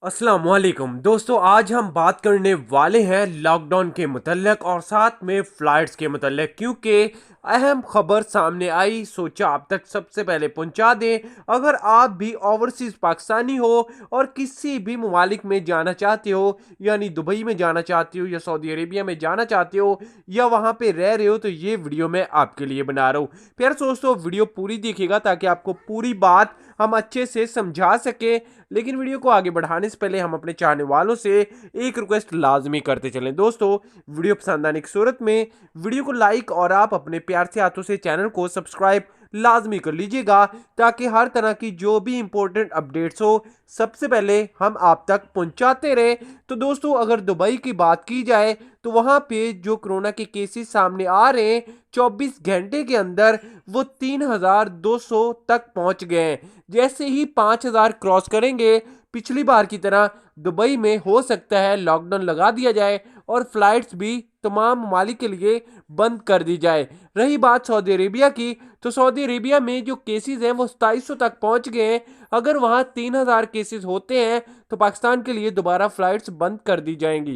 अस्सलामुअलैकुम दोस्तों, आज हम बात करने वाले हैं लॉकडाउन के मुतल्लिक और साथ में फ़्लाइट्स के मुतल्लिक, क्योंकि अहम खबर सामने आई। सोचा आप तक सबसे पहले पहुंचा दें। अगर आप भी ओवरसीज़ पाकिस्तानी हो और किसी भी ममालिक में जाना चाहते हो, यानी दुबई में जाना चाहते हो या सऊदी अरेबिया में जाना चाहते हो या वहां पे रह रहे हो, तो ये वीडियो मैं आपके लिए बना रहा हूँ। फिर दोस्तों, वीडियो पूरी देखिएगा ताकि आपको पूरी बात हम अच्छे से समझा सके। लेकिन वीडियो को आगे बढ़ाने से पहले हम अपने चाहने वालों से एक रिक्वेस्ट लाजमी करते चलें। दोस्तों, वीडियो पसंद आने की सूरत में वीडियो को लाइक और आप अपने प्यार से हाथों से चैनल को सब्सक्राइब लाजमी कर लीजिएगा, ताकि हर तरह की जो भी इंपॉर्टेंट अपडेट्स हो सबसे पहले हम आप तक पहुंचाते रहे। तो दोस्तों, अगर दुबई की बात की जाए तो वहां पे जो कोरोना के केसेस सामने आ रहे हैं 24 घंटे के अंदर वो 3200 तक पहुंच गए हैं। जैसे ही 5000 क्रॉस करेंगे, पिछली बार की तरह दुबई में हो सकता है लॉकडाउन लगा दिया जाए और फ्लाइट्स भी तमाम ममालिक के लिए बंद कर दी जाए। रही बात सऊदी अरेबिया की, तो सऊदी अरेबिया में जो केसेस हैं वो 2700 तक पहुंच गए हैं। अगर वहां 3000 केसेस होते हैं तो पाकिस्तान के लिए दोबारा फ्लाइट्स बंद कर दी जाएंगी।